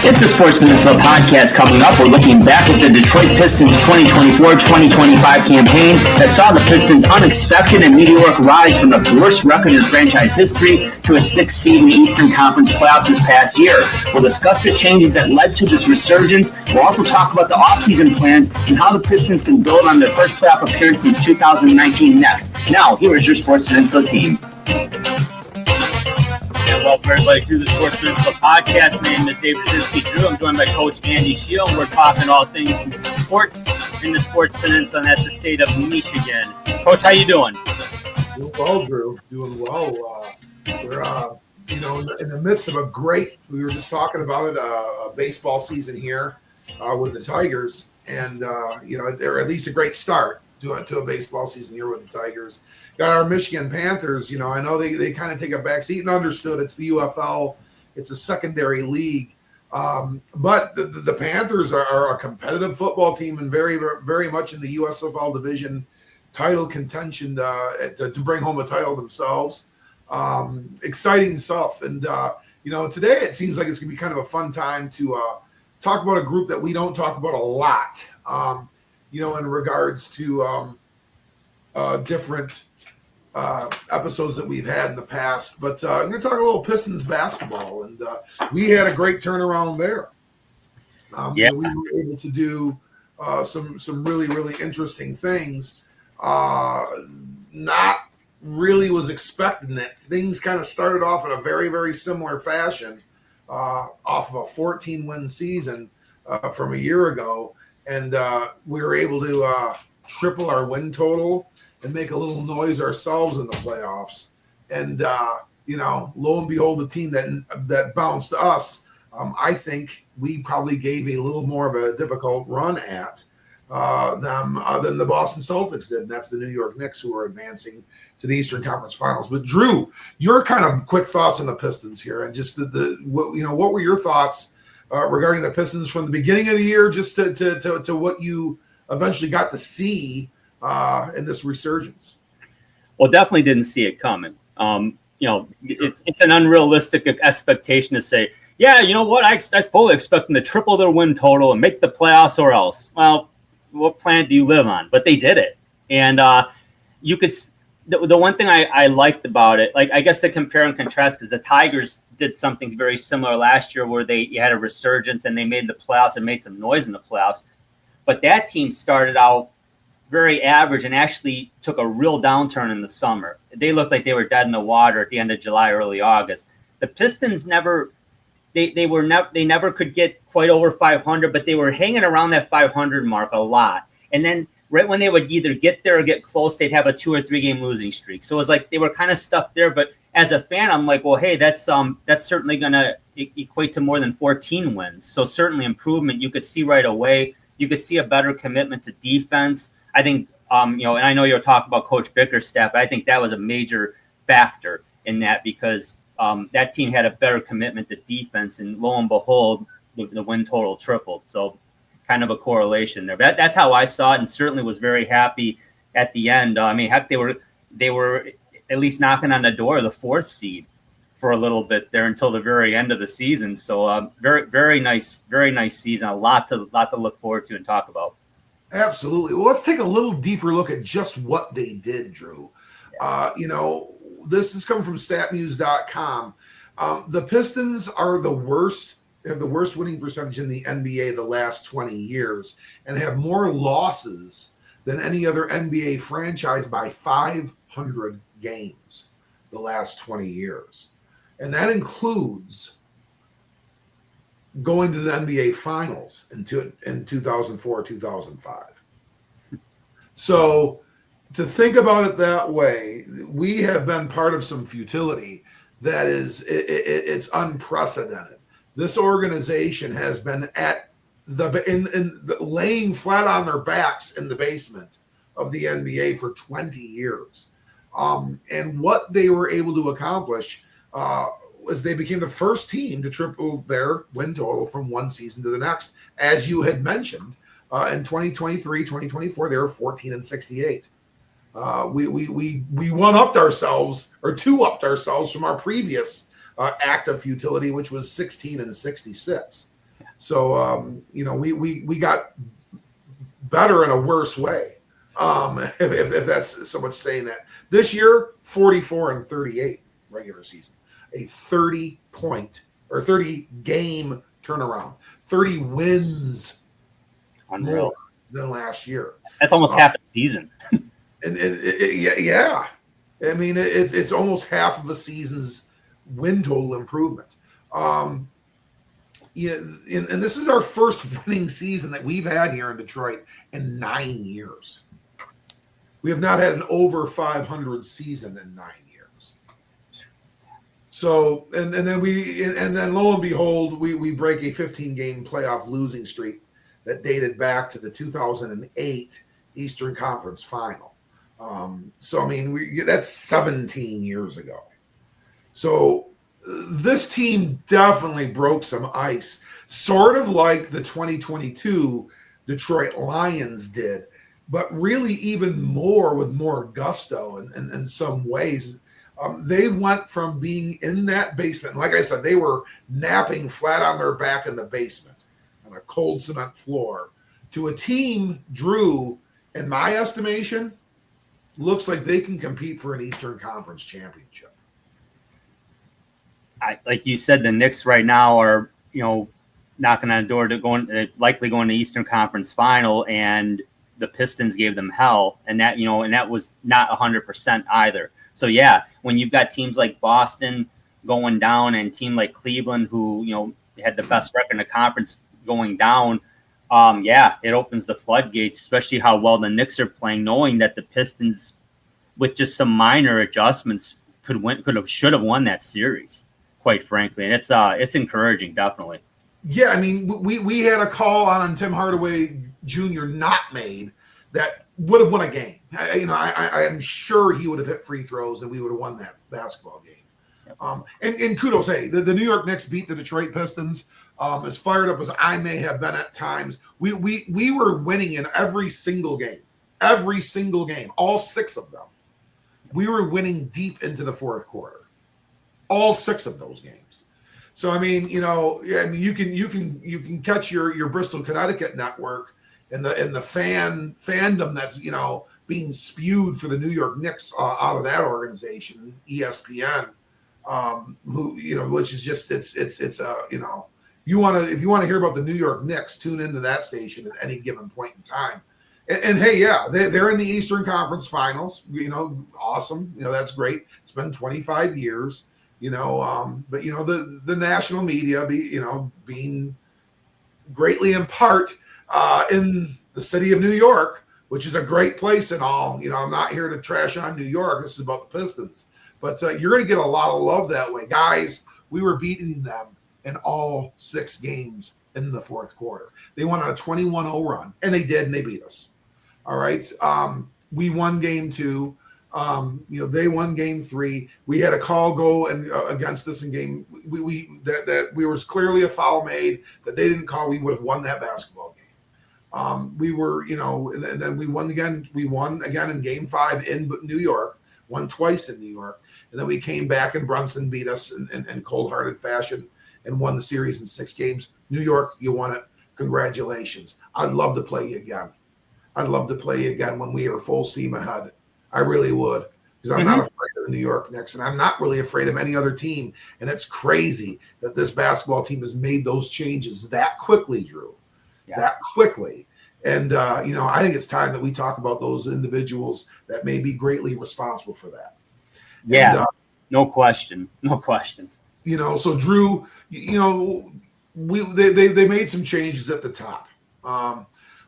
It's the Sports Peninsula podcast coming up. We're looking back at the Detroit Pistons 2024-2025 campaign that saw the Pistons' unexpected and meteoric rise from the worst record in franchise history to a sixth seed in the Eastern Conference playoffs this past year. We'll discuss the changes that led to this resurgence. We'll also talk about the offseason plans and how the Pistons can build on their first playoff appearance since 2019 next. Now, here is your Sports Peninsula team. And welcome everybody to the Sports Peninsula podcast. My name is David Drew. I'm joined by Coach Andy Shield. We're talking all things sports in the Sports Peninsula, and that's the state of Michigan. Coach, how you doing? Doing well, Drew. Doing well. We're in the midst of we were just talking about it, a baseball season here with the Tigers, and they're at least a great start to a baseball season here with the Tigers. Got our Michigan Panthers. I know they kind of take a back seat, and understood it's the UFL. It's a secondary league. But the Panthers are a competitive football team and very, very much in the USFL division title contention to bring home a title themselves. Exciting stuff. And, today it seems like it's going to be kind of a fun time to talk about a group that we don't talk about a lot, in regards to different episodes that we've had in the past. But I'm going to talk a little Pistons basketball, and we had a great turnaround there. We were able to do some really, really interesting things. Not really was expecting it. Things kind of started off in a very, very similar fashion off of a 14-win season from a year ago, and we were able to triple our win total and make a little noise ourselves in the playoffs. And, lo and behold, the team that bounced us, I think we probably gave a little more of a difficult run at them than the Boston Celtics did. And that's the New York Knicks, who are advancing to the Eastern Conference Finals. But Drew, your kind of quick thoughts on the Pistons here, and just what were your thoughts regarding the Pistons from the beginning of the year, just to what you eventually got to see in this resurgence? Well, definitely didn't see it coming. It's an unrealistic expectation to say, yeah, you know what? I fully expect them to triple their win total and make the playoffs or else. Well, what planet do you live on? But they did it. And you could the one thing I liked about it, like I guess to compare and contrast, because the Tigers did something very similar last year where you had a resurgence and they made the playoffs and made some noise in the playoffs. But that team started out very average and actually took a real downturn in the summer. They looked like they were dead in the water at the end of July, early August. The Pistons never could get quite over 500, but they were hanging around that 500 mark a lot. And then right when they would either get there or get close, they'd have a 2 or 3 game losing streak. So it was like they were kind of stuck there. But as a fan, I'm like, well, hey, that's certainly going to equate to more than 14 wins. So certainly improvement you could see right away. You could see a better commitment to defense. I think, and I know you're talking about Coach Bickerstaff, but I think that was a major factor in that, because that team had a better commitment to defense, and lo and behold, the win total tripled. So kind of a correlation there. But that's how I saw it, and certainly was very happy at the end. Heck, they were at least knocking on the door of the 4th seed for a little bit there until the very end of the season. So very, very nice season. A lot to look forward to and talk about. Absolutely. Well, let's take a little deeper look at just what they did, Drew. This is coming from statmuse.com. The Pistons are have the worst winning percentage in the NBA the last 20 years, and have more losses than any other NBA franchise by 500 games the last 20 years. And that includes going to the NBA Finals in 2004, 2005. So to think about it that way, we have been part of some futility that it's unprecedented. This organization has been at the laying flat on their backs in the basement of the NBA for 20 years. And what they were able to accomplish was they became the first team to triple their win total from one season to the next. As you had mentioned, in 2023, 2024, they were 14-68. We one-upped ourselves, or two-upped ourselves from our previous act of futility, which was 16-66. So, we got better in a worse way. If that's so much saying that. This year, 44-38 regular season, a 30-game turnaround, 30 wins Unreal. more than last year. That's almost half a season. Yeah. I mean, it's almost half of a season's win total improvement. And this is our first winning season that we've had here in Detroit in 9 years. We have not had an over 500 season in 9 years. So, and then lo and behold, we break a 15-game playoff losing streak that dated back to the 2008 Eastern Conference Final. So, I mean, that's 17 years ago. So this team definitely broke some ice, sort of like the 2022 Detroit Lions did, but really even more with more gusto in some ways. They went from being in that basement, like I said, they were napping flat on their back in the basement on a cold cement floor, to a team, Drew, in my estimation, looks like they can compete for an Eastern Conference championship. Like you said, the Knicks right now are, knocking on the door to likely going to Eastern Conference Final, and the Pistons gave them hell, and that was not 100% either. So yeah, when you've got teams like Boston going down and a team like Cleveland, who had the best record in the conference, going down, it opens the floodgates, especially how well the Knicks are playing, knowing that the Pistons, with just some minor adjustments, should have won that series, quite frankly. And it's encouraging, definitely. Yeah, I mean, we had a call on Tim Hardaway Jr. not made that would have won a game. I am sure he would have hit free throws and we would have won that basketball game. Yep. And kudos, hey, the New York Knicks beat the Detroit Pistons. As fired up as I may have been at times, we were winning in every single game, all 6 of them. We were winning deep into the fourth quarter, all 6 of those games. So I mean, you can catch your Bristol, Connecticut network and the fandom that's being spewed for the New York Knicks out of that organization, ESPN, which is just it's if you want to hear about the New York Knicks, tune into that station at any given point in time. And hey, yeah, they're in the Eastern Conference Finals. Awesome. That's great. It's been 25 years. But the national media being greatly in part in the city of New York, which is a great place and all. I'm not here to trash on New York. This is about the Pistons. But you're going to get a lot of love that way. Guys, we were beating them in all 6 games in the fourth quarter. They went on a 21-0 run, and they did, and they beat us. All right. We won game 2. They won game 3. We had a call go against us in game. That was clearly a foul made that they didn't call. We would have won that basketball game. We were, and then we won again. We won again in game 5 in New York. Won twice in New York, and then we came back and Brunson beat us in cold-hearted fashion and won the series in 6 games. New York, you won it. Congratulations. I'd love to play you again. I'd love to play you again when we are full steam ahead. I really would, because I'm not afraid of the New York Knicks, and I'm not really afraid of any other team. And it's crazy that this basketball team has made those changes that quickly, Drew, that quickly. And, I think it's time that we talk about those individuals that may be greatly responsible for that. Yeah, and, no question. So Drew, they made some changes at the top.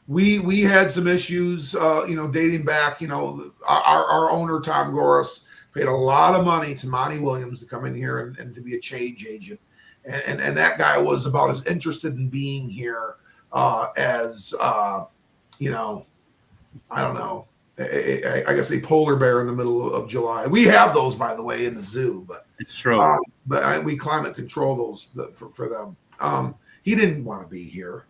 We had some issues, dating back. Our owner Tom Goris paid a lot of money to Monty Williams to come in here and to be a change agent, and that guy was about as interested in being here as I don't know. I guess a polar bear in the middle of July. We have those, by the way, in the zoo, but it's true. But we climate control those for them. He didn't want to be here.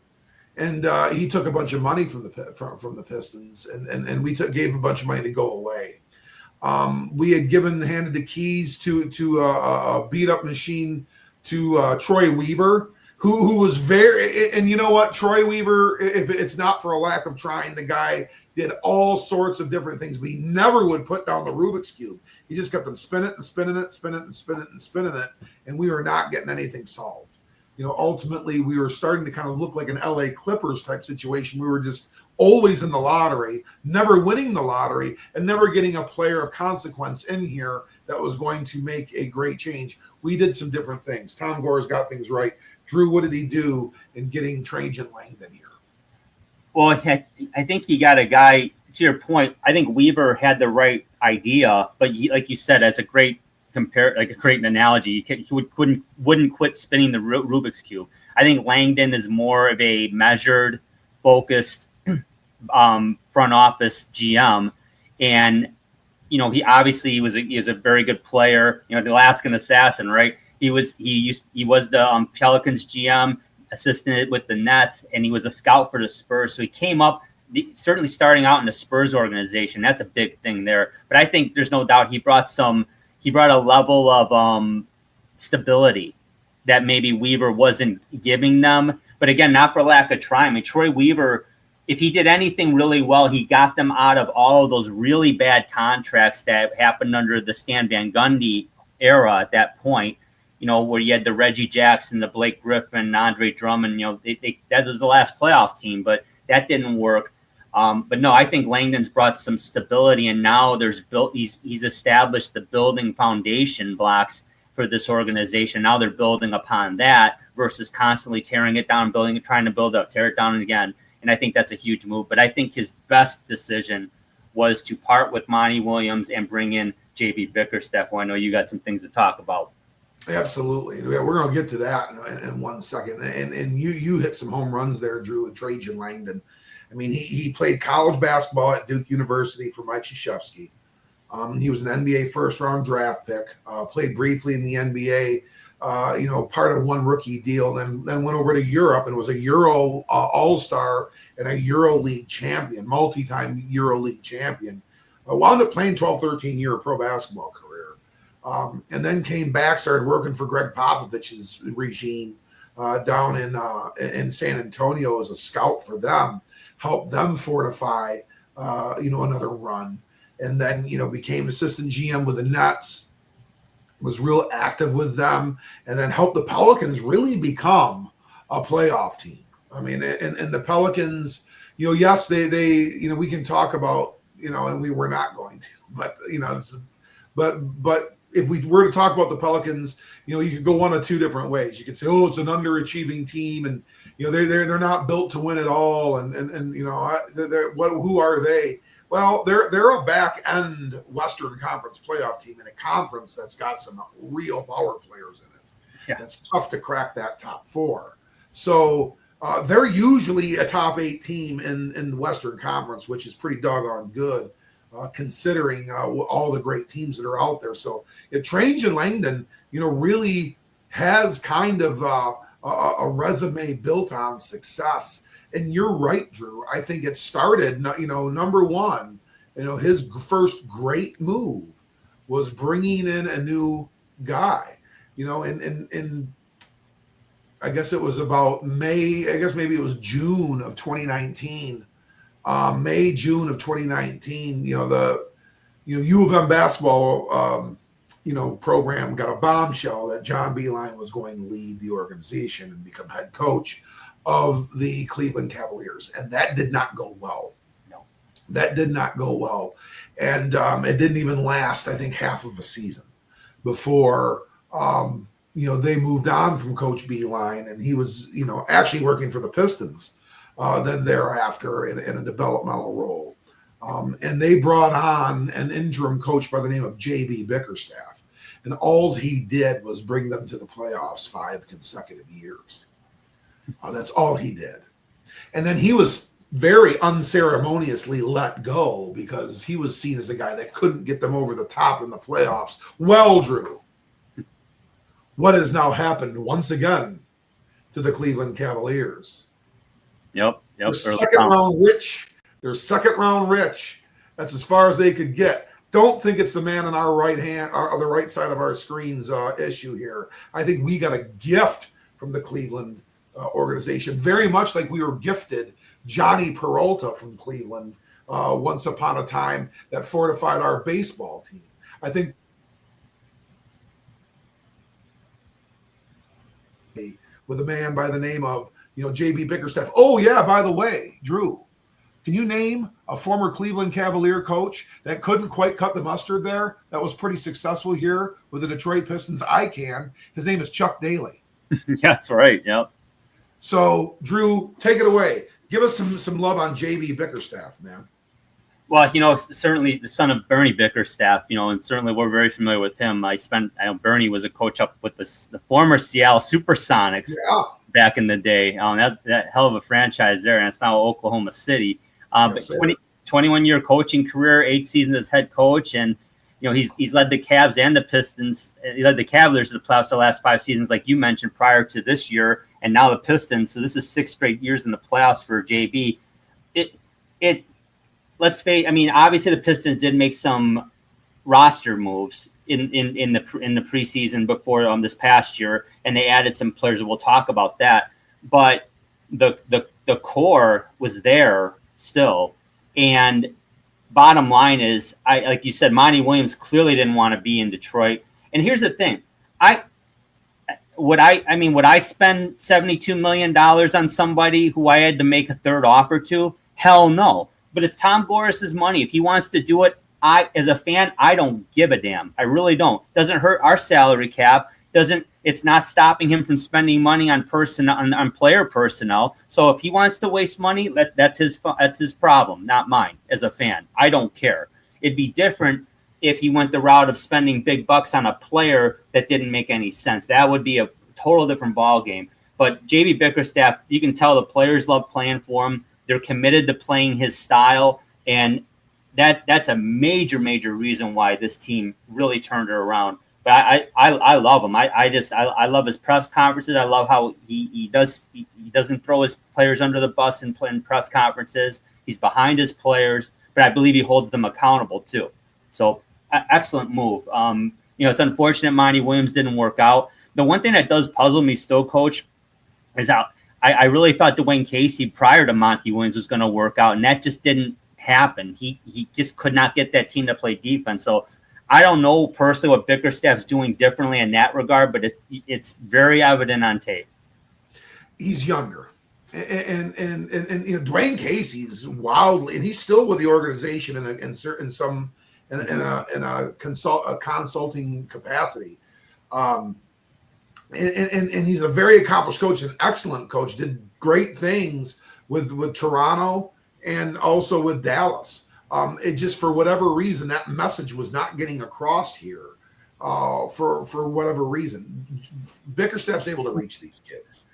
And he took a bunch of money from the Pistons, and we gave a bunch of money to go away. We had handed the keys to a beat up machine to Troy Weaver, who was very, and you know what, Troy Weaver, if it's not for a lack of trying, the guy did all sorts of different things, but he never would put down the Rubik's Cube. He just kept on spinning it and spinning it, spinning it and spinning it and spinning it, and we were not getting anything solved. Ultimately, we were starting to kind of look like an LA Clippers type situation. We were just always in the lottery, never winning the lottery, and never getting a player of consequence in here that was going to make a great change. We did some different things. Tom Gore's got things right. Drew, what did he do in getting Trajan Langdon here? Well, I think he got a guy, to your point, I think Weaver had the right idea, but like you said, as a great great analogy, he wouldn't quit spinning the Rubik's Cube. I think Langdon is more of a measured, focused front office GM, and he obviously he is a very good player. The Alaskan Assassin, right? He was the Pelicans GM, assistant with the Nets, and he was a scout for the Spurs. So he came up, certainly starting out in the Spurs organization. That's a big thing there. But I think there's no doubt he brought a level of stability that maybe Weaver wasn't giving them. But again, not for lack of trying. I mean, Troy Weaver, if he did anything really well, he got them out of all of those really bad contracts that happened under the Stan Van Gundy era at that point, where you had the Reggie Jackson, the Blake Griffin, Andre Drummond, that was the last playoff team, but that didn't work. But no, I think Langdon's brought some stability, and now he's established the building foundation blocks for this organization. Now they're building upon that versus constantly tearing it down, trying to build up, tear it down again. And I think that's a huge move. But I think his best decision was to part with Monty Williams and bring in JB Bickerstaff. Well, I know you got some things to talk about. Absolutely. We're going to get to that in 1 second. And you hit some home runs there, Drew, with Trajan Langdon. I mean, he played college basketball at Duke University for Mike Krzyzewski. He was an NBA first-round draft pick, played briefly in the NBA, part of one rookie deal, then went over to Europe and was a Euro All-Star and a Euro League champion, multi-time Euro League champion. Wound up playing 12, 13-year pro basketball career. And then came back, started working for Greg Popovich's regime down in San Antonio as a scout for them, helped them fortify, another run. And then, became assistant GM with the Nets, was real active with them, and then helped the Pelicans really become a playoff team. I mean, and the Pelicans, yes, they we can talk about, and we were not going to, but, but if we were to talk about the Pelicans, you could go one of two different ways. You could say, oh, it's an underachieving team, and they're not built to win at all, and who are they? Well, they're a back end Western Conference playoff team in a conference that's got some real power players in it. Yeah. That's tough to crack that top four. So they're usually a top 8 team in the Western Conference, which is pretty doggone good. Considering all the great teams that are out there. So Trajan Langdon, really has kind of a resume built on success. And you're right, Drew. I think it started, number one, his first great move was bringing in a new guy, and I guess it was about May, I guess maybe it was June of 2019. May, June of 2019, the U of M basketball, program got a bombshell that John Beilein was going to lead the organization and become head coach of the Cleveland Cavaliers. And that did not go well. No, that did not go well. And it didn't even last, I think, half of a season before, they moved on from Coach Beilein, and he was, actually working for the Pistons. Then thereafter in a developmental role. And they brought on an interim coach by the name of JB Bickerstaff. And all he did was bring them to the playoffs 5 consecutive years. That's all he did. And then he was very unceremoniously let go because he was seen as the guy that couldn't get them over the top in the playoffs. Well, Drew, what has now happened once again to the Cleveland Cavaliers? Yep. They're second round rich. That's as far as they could get. Don't think it's the man on our right hand, or the right side of our screens issue here. I think we got a gift from the Cleveland organization, very much like we were gifted Johnny Peralta from Cleveland once upon a time that fortified our baseball team. I think with a man by the name of, J.B. Bickerstaff. Oh, yeah, by the way, Drew, can you name a former Cleveland Cavalier coach that couldn't quite cut the mustard there, that was pretty successful here with the Detroit Pistons? I can. His name is Chuck Daly. That's right. Yep. So, Drew, take it away. Give us some love on J.B. Bickerstaff, man. Well, certainly the son of Bernie Bickerstaff, and certainly we're very familiar with him. Bernie was a coach up with the former Seattle Supersonics back in the day. That's that hell of a franchise there, and it's now Oklahoma City. But 21-year coaching career, 8 seasons as head coach, and he's led the Cavs and the Pistons. He led the Cavaliers to the playoffs the last 5 seasons, like you mentioned, prior to this year, and now the Pistons. So this is 6 straight years in the playoffs for JB. Let's face. I mean, obviously the Pistons did make some roster moves in the preseason before this past year, and they added some players. We'll talk about that, but the core was there still. And bottom line is, like you said, Monty Williams clearly didn't want to be in Detroit. And here's the thing, would I spend $72 million on somebody who I had to make a third offer to? Hell no. But it's Tom Boris's money. If he wants to do it, as a fan, I don't give a damn. I really don't. Doesn't hurt our salary cap. It's not stopping him from spending money on player personnel. So if he wants to waste money, that's his problem, not mine as a fan. I don't care. It'd be different if he went the route of spending big bucks on a player that didn't make any sense. That would be a total different ball game. But JB Bickerstaff, you can tell the players love playing for him. They're committed to playing his style, and that's a major reason why this team really turned it around. But I love him. I love his press conferences. I love how he doesn't throw his players under the bus in press conferences. He's behind his players, but I believe he holds them accountable too. So excellent move. It's unfortunate Monty Williams didn't work out. The one thing that does puzzle me still, Coach, is how I really thought Dwayne Casey prior to Monty Williams was going to work out, and that just didn't happen. He just could not get that team to play defense. So I don't know personally what Bickerstaff's doing differently in that regard, but it's very evident on tape. He's younger, and Dwayne Casey's wildly, and he's still with the organization in a consulting capacity. And he's a very accomplished coach, an excellent coach, did great things with Toronto and also with Dallas. It just, for whatever reason, that message was not getting across here for whatever reason. Bickerstaff's able to reach these kids.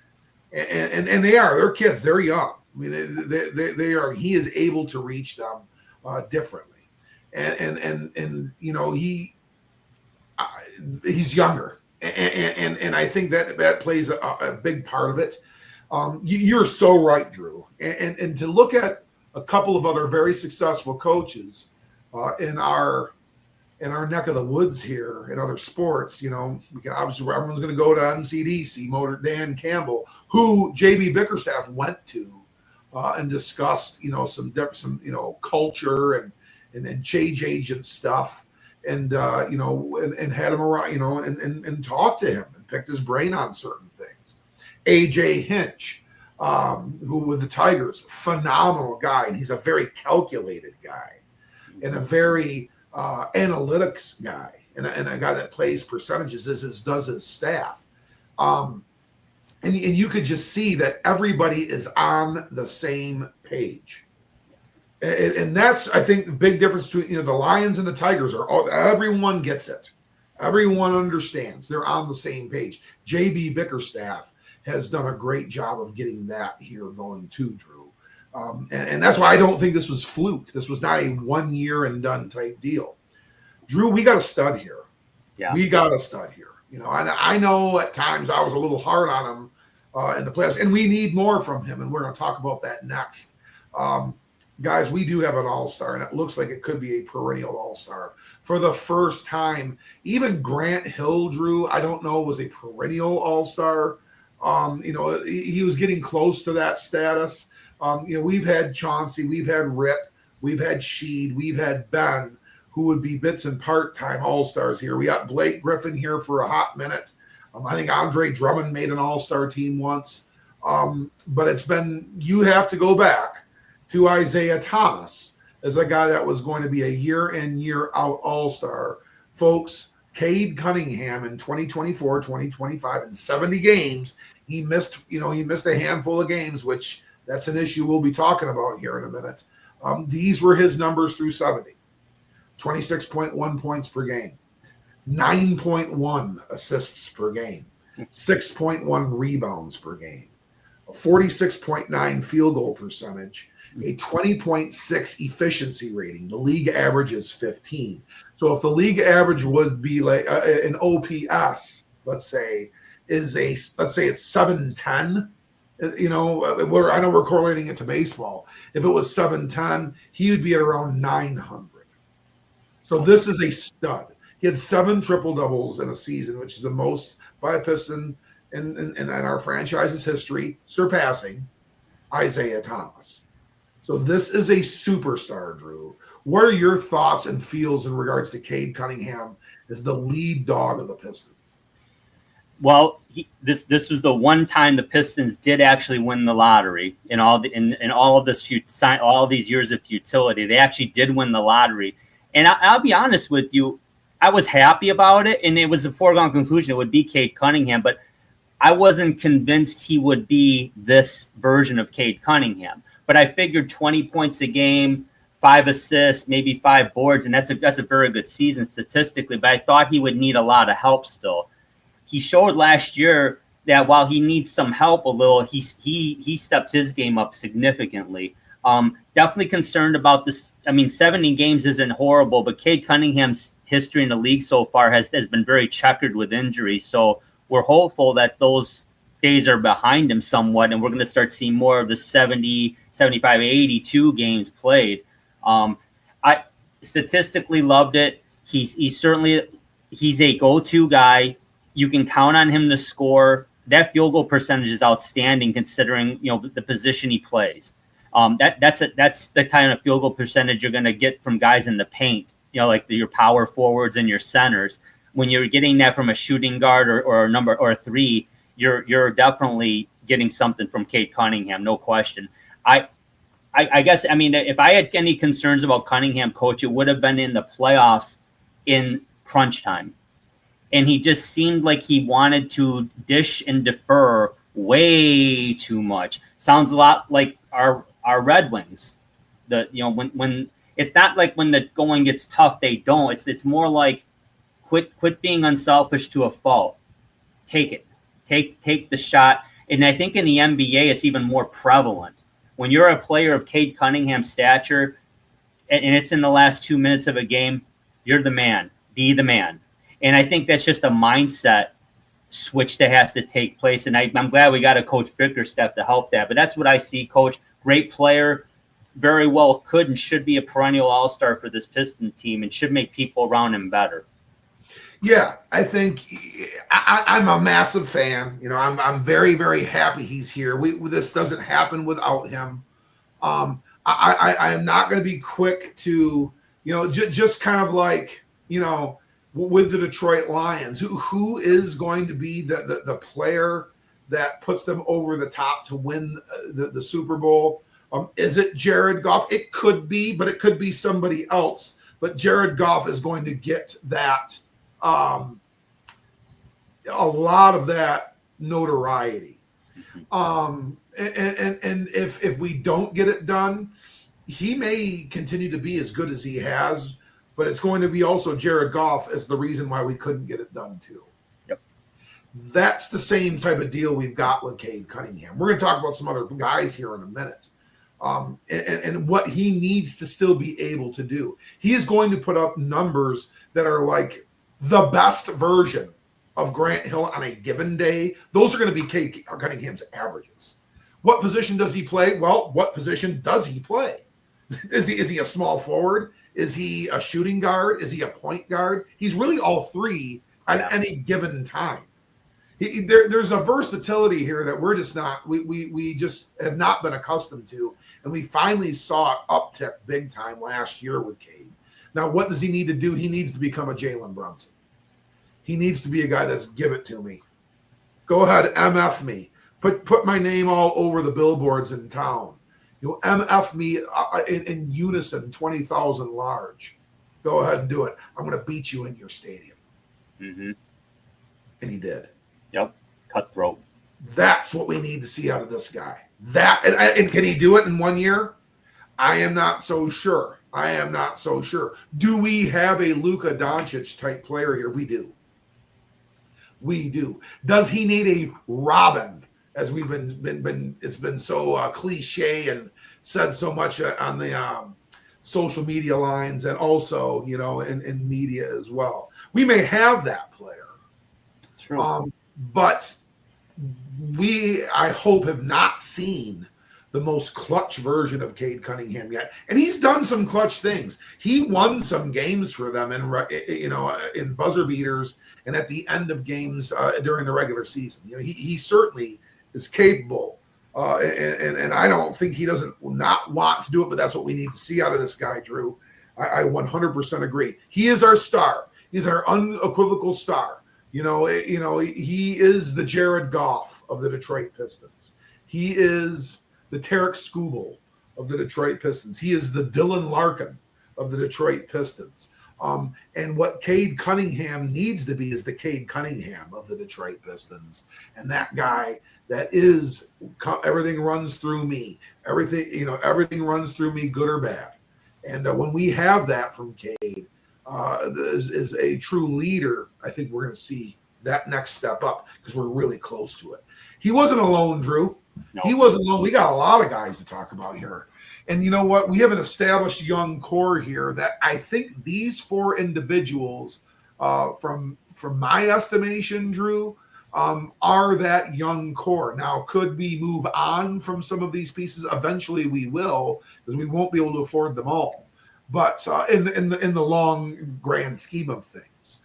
And they're kids, they're young. I mean, they are, he is able to reach them differently. And he's younger. And I think that plays a big part of it. You're so right, Drew. And to look at a couple of other very successful coaches in our neck of the woods here in other sports, we can obviously, everyone's going to go to MCDC, Motor Dan Campbell, who JB Bickerstaff went to and discussed, some culture and change agent stuff. And and had him around, and talked to him and picked his brain on certain things. AJ Hinch, who with the Tigers, phenomenal guy, and he's a very calculated guy, and a very analytics guy, and a guy that plays percentages as does his staff. And you could just see that everybody is on the same page. And that's, I think, the big difference between the Lions and the Tigers everyone gets it. Everyone understands. They're on the same page. JB Bickerstaff has done a great job of getting that here going too, Drew. And that's why I don't think this was fluke. This was not a 1 year and done type deal. Drew, we got a stud here. Yeah. We got a stud here. And I know at times I was a little hard on him in the playoffs, and we need more from him, and we're going to talk about that next. Guys, we do have an all-star, and it looks like it could be a perennial all-star. For the first time, even Grant Hill, Drew, I don't know, was a perennial all-star. He was getting close to that status. We've had Chauncey, we've had Rip, we've had Sheed, we've had Ben, who would be bits and part-time all-stars here. We got Blake Griffin here for a hot minute. I think Andre Drummond made an all-star team once. But you have to go back to Isaiah Thomas as a guy that was going to be a year in, year out all-star. Folks, Cade Cunningham in 2024, 2025, in 70 games, he missed a handful of games, which that's an issue we'll be talking about here in a minute. These were his numbers through 70. 26.1 points per game, 9.1 assists per game, 6.1 rebounds per game, a 46.9 field goal percentage, a 20.6 efficiency rating. The league average is 15. So if the league average would be like an OPS, let's say it's 710, I know we're correlating it to baseball. If it was 710, he would be at around 900. So this is a stud. He had 7 triple-doubles in a season, which is the most by a Piston in our franchise's history, surpassing Isaiah Thomas. So this is a superstar, Drew. What are your thoughts and feels in regards to Cade Cunningham as the lead dog of the Pistons? Well, this was the one time the Pistons did actually win the lottery in all of these years of futility. They actually did win the lottery. And I'll be honest with you, I was happy about it, and it was a foregone conclusion it would be Cade Cunningham, but I wasn't convinced he would be this version of Cade Cunningham. But I figured 20 points a game, 5 assists, maybe 5 boards, and that's a very good season statistically, but I thought he would need a lot of help still. He showed last year that while he needs some help a little, he stepped his game up significantly. Definitely concerned about this. 70 games isn't horrible, but Cade Cunningham's history in the league so far has been very checkered with injuries. So we're hopeful that those days are behind him somewhat, and we're going to start seeing more of the 70, 75, 82 games played. I statistically loved it. He's a go-to guy. You can count on him to score. That field goal percentage is outstanding considering the position he plays. That's the kind of field goal percentage you're going to get from guys in the paint, like your power forwards and your centers. When you're getting that from a shooting guard or a number or a 3, you're definitely getting something from Cade Cunningham, no question. I guess if I had any concerns about Cunningham, coach, it would have been in the playoffs in crunch time, and he just seemed like he wanted to dish and defer way too much. Sounds a lot like our Red Wings. When it's not like when the going gets tough, they don't. It's more like quit being unselfish to a fault. Take it. Take the shot. And I think in the NBA, it's even more prevalent. When you're a player of Cade Cunningham's stature, and it's in the last 2 minutes of a game, you're the man. Be the man. And I think that's just a mindset switch that has to take place. And I'm glad we got a Coach Bickerstaff to help that. But that's what I see, Coach. Great player, very well could and should be a perennial all-star for this Piston team and should make people around him better. Yeah, I think I'm a massive fan. I'm very, very happy he's here. This doesn't happen without him. I am not going to be quick to, just kind of like, with the Detroit Lions, who is going to be the player that puts them over the top to win the Super Bowl? Is it Jared Goff? It could be, but it could be somebody else. But Jared Goff is going to get that. A lot of that notoriety. And if we don't get it done, he may continue to be as good as he has, but it's going to be also Jared Goff as the reason why we couldn't get it done too. Yep. That's the same type of deal we've got with Cade Cunningham. We're going to talk about some other guys here in a minute. And what he needs to still be able to do. He is going to put up numbers that are like the best version of Grant Hill on a given day. Those are going to be Cade Cunningham's averages. What position does he play? Well, what position does he play? Is he a small forward? Is he a shooting guard? Is he a point guard? He's really all three at any given time. There's a versatility here that we're just not. We just have not been accustomed to, and we finally saw it uptick big time last year with Cade. Now, what does he need to do? He needs to become a Jalen Brunson. He needs to be a guy that's give it to me. Go ahead, MF me. Put my name all over the billboards in town. MF me in unison, 20,000 large. Go ahead and do it. I'm going to beat you in your stadium. Mm-hmm. And he did. Yep. Cutthroat. That's what we need to see out of this guy. And can he do it in 1 year? I am not so sure. Do we have a Luka Doncic type player here? We do. Does he need a Robin? As we've been it's been so cliche and said so much on the social media lines, and also in media as well. We may have that player. True. But I hope, have not seen the most clutch version of Cade Cunningham yet. And he's done some clutch things. He won some games for them in buzzer beaters and at the end of games during the regular season. He certainly is capable. And I don't think he doesn't not want to do it, but that's what we need to see out of this guy, Drew. I 100% agree. He is our star. He's our unequivocal star. He is the Jared Goff of the Detroit Pistons. He is the Tarek Skubal of the Detroit Pistons. He is the Dylan Larkin of the Detroit Pistons. And what Cade Cunningham needs to be is the Cade Cunningham of the Detroit Pistons. And that guy that is, everything runs through me. Everything runs through me, good or bad. And when we have that from Cade, is a true leader, I think we're going to see that next step up because we're really close to it. He wasn't alone, Drew. No. He wasn't alone. We got a lot of guys to talk about here. And you know what? We have an established young core here that I think these four individuals, from my estimation, Drew, are that young core. Now, could we move on from some of these pieces? Eventually we will, because we won't be able to afford them all. But in the long grand scheme of things.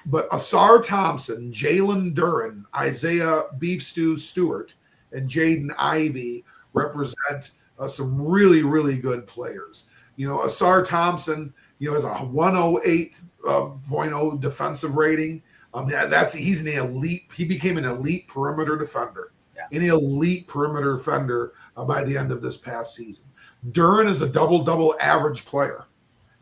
But Asar Thompson, Jalen Duren, Isaiah Beef Stew Stewart, and Jaden Ivey represent some really, really good players. Asar Thompson, has a 108.0 defensive rating. He's an elite. He became an elite perimeter defender. Yeah. An elite perimeter defender by the end of this past season. Duren is a double-double average player.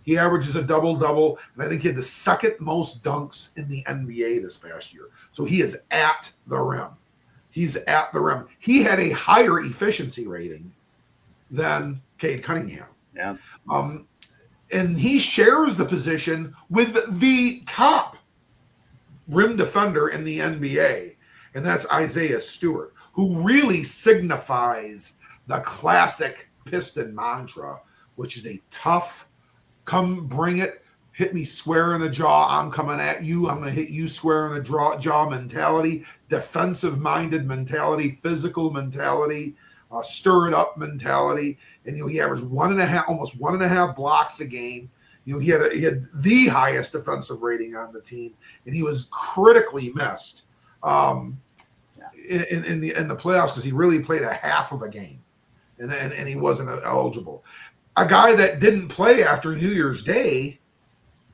He averages a double-double, and I think he had the second most dunks in the NBA this past year. So he is at the rim. He's at the rim. He had a higher efficiency rating than Cade Cunningham. Yeah. And he shares the position with the top rim defender in the NBA, and that's Isaiah Stewart, who really signifies the classic Piston mantra, which is a tough, come bring it, hit me square in the jaw, I'm coming at you, I'm going to hit you square in the jaw mentality, defensive-minded mentality, physical mentality, stir it up mentality. And he averaged almost 1.5 blocks a game. He had the highest defensive rating on the team, and he was critically missed in the playoffs because he really played a half of a game, and he wasn't eligible. A guy that didn't play after New Year's Day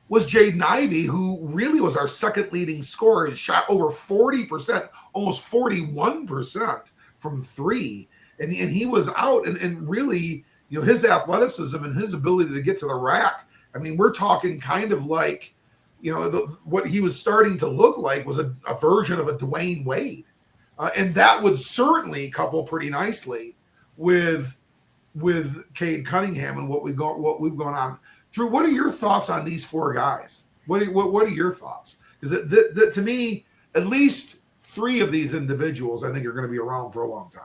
was Jaden Ivey, who really was our second leading scorer. He shot over 40%, almost 41% from three. And he was out, and really, his athleticism and his ability to get to the rack. I mean, we're talking kind of like, what he was starting to look like was a version of a Dwayne Wade. And that would certainly couple pretty nicely with Cade Cunningham and what we've gone on. Drew, what are your thoughts on these four guys? What are your thoughts? Because to me, at least three of these individuals, I think, are going to be around for a long time.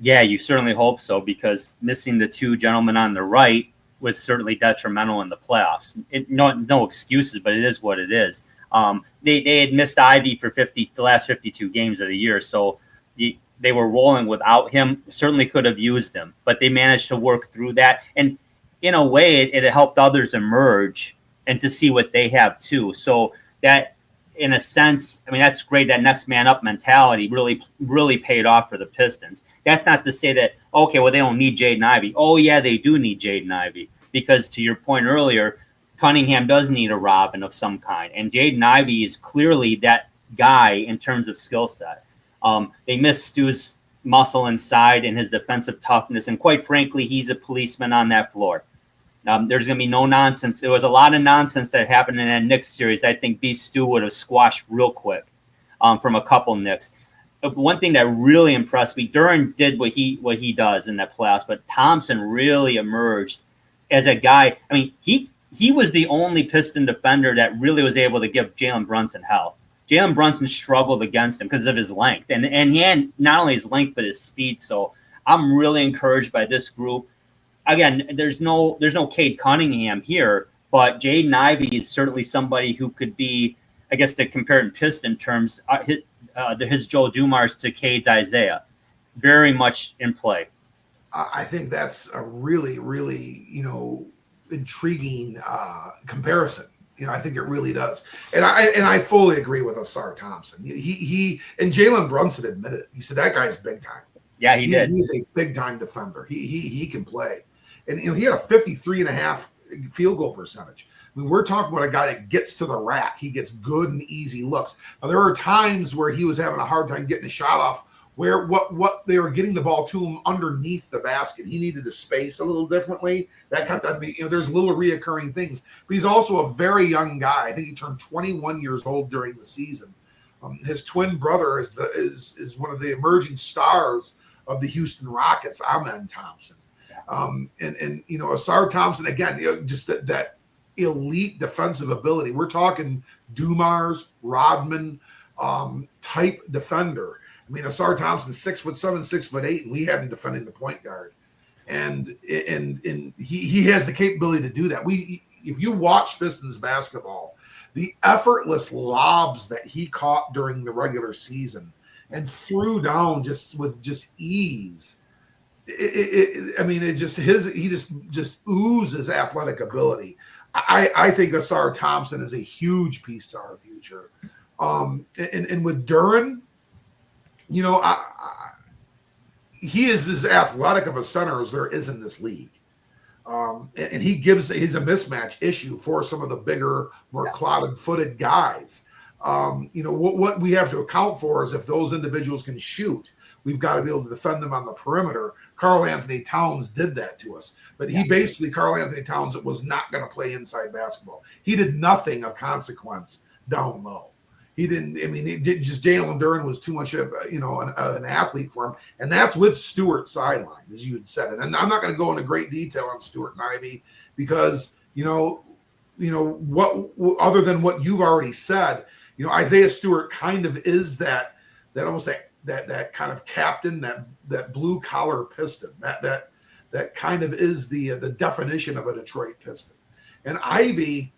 Yeah, you certainly hope so, because missing the two gentlemen on the right was certainly detrimental in the playoffs. No excuses, but it is what it is. They had missed Ivy for the last 52 games of the year, so they were rolling without him. Certainly could have used him, but they managed to work through that. And in a way, it helped others emerge and to see what they have too. So that in a sense, I mean, that's great. That next man up mentality really paid off for the Pistons. That's not to say that, okay, well, they don't need Jaden Ivey. Oh, yeah, they do need Jaden Ivey, because to your point earlier, Cunningham does need a Robin of some kind. And Jaden Ivey is clearly that guy in terms of skill set. They miss Stu's muscle inside and his defensive toughness. And quite frankly, he's a policeman on that floor. There's going to be no nonsense. There was a lot of nonsense that happened in that Knicks series. I think B. Stu would have squashed real quick from a couple Knicks. One thing that really impressed me, Duran did what he does in that playoffs, but Thompson really emerged as a guy. I mean, he was the only Piston defender that really was able to give Jalen Brunson hell. Jalen Brunson struggled against him because of his length, and he had not only his length but his speed. So I'm really encouraged by this group. Again, there's no Cade Cunningham here, but Jaden Ivey is certainly somebody who could be, I guess, to compare in Piston terms, his Joe Dumars to Cade's Isaiah, very much in play. I think that's a really, really, intriguing comparison. I think it really does, and I fully agree with Asar Thompson. He and Jalen Brunson admitted it. He said that guy's big time. Yeah, he did. He's a big time defender. He can play, and he had a 53.5 field goal percentage. I mean, we're talking about a guy that gets to the rack. He gets good and easy looks. Now, there were times where he was having a hard time getting a shot off, where what they were getting the ball to him underneath the basket. He needed to space a little differently. That got to be, there's little reoccurring things. But he's also a very young guy. I think he turned 21 years old during the season. His twin brother is one of the emerging stars of the Houston Rockets, Amen Thompson. And Asar Thompson, again, just that elite defensive ability. We're talking Dumars, Rodman type defender. I mean, Asar Thompson's 6'7", 6'8", and we had him defending the point guard, and he has the capability to do that. If you watch Pistons basketball, the effortless lobs that he caught during the regular season and threw down with ease. He just oozes athletic ability. I think Asar Thompson is a huge piece to our future. And with Duran, he is as athletic of a center as there is in this league. And he's a mismatch issue for some of the bigger, more clouded-footed guys. What we have to account for is if those individuals can shoot, we've got to be able to defend them on the perimeter. Karl Anthony Towns did that to us. But Karl Anthony Towns was not going to play inside basketball. He did nothing of consequence down low. He didn't. I mean, Jalen Duran was too much of an athlete for him, and that's with Stewart sideline, as you had said. And I'm not going to go into great detail on Stewart and Ivey because what other than what you've already said, Isaiah Stewart kind of is that almost that kind of captain, that blue collar Piston, that kind of is the definition of a Detroit Piston. And Ivey,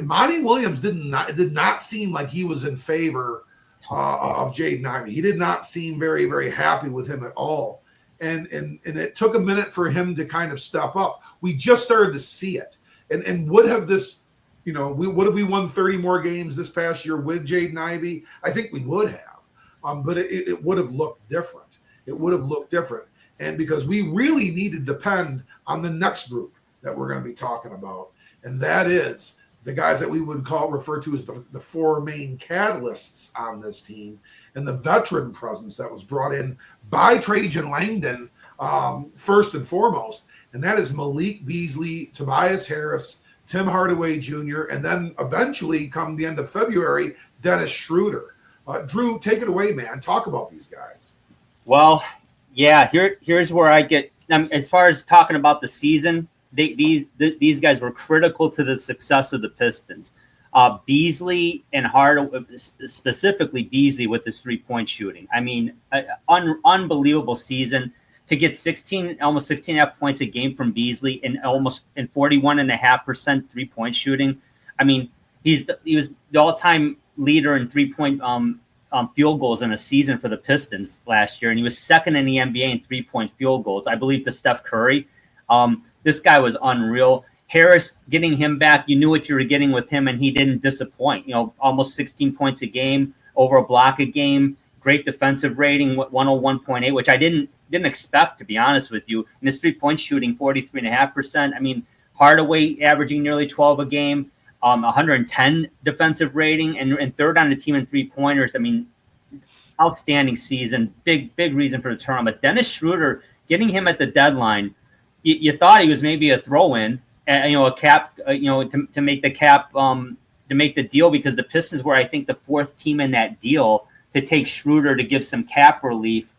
Monty Williams did not seem like he was in favor of Jaden Ivey. He did not seem very, very happy with him at all. And it took a minute for him to kind of step up. We just started to see it. And would have this, would have we won 30 more games this past year with Jaden Ivey? I think we would have. But it would have looked different. It would have looked different. And because we really need to depend on the next group that we're going to be talking about. And that is the guys that we would refer to as the four main catalysts on this team, and the veteran presence that was brought in by Trajan Langdon first and foremost, and that is Malik Beasley, Tobias Harris, Tim Hardaway Jr., and then eventually, come the end of February, Dennis Schroeder. Drew, take it away, man. Talk about these guys. Well, yeah, here's where I get as far as talking about the season. These guys were critical to the success of the Pistons. Beasley and Hardaway, specifically Beasley with his 3-point shooting. I mean, unbelievable season to get almost 16.5 points a game from Beasley and 41.5% 3-point shooting. I mean, he was the all-time leader in 3-point field goals in a season for the Pistons last year, and he was second in the NBA in 3-point field goals, I believe, to Steph Curry. This guy was unreal. Harris, getting him back, you knew what you were getting with him, and he didn't disappoint. Almost 16 points a game, over a block a game, great defensive rating, 101.8, which I didn't expect, to be honest with you. And his 3-point shooting, 43.5%. I mean, Hardaway averaging nearly 12 a game, 110 defensive rating, and third on the team in 3-pointers. I mean, outstanding season, big reason for the tournament. But Dennis Schroeder, getting him at the deadline, you thought he was maybe a throw-in, a cap, to make the cap, to make the deal, because the Pistons were, I think, the fourth team in that deal to take Schroeder to give some cap relief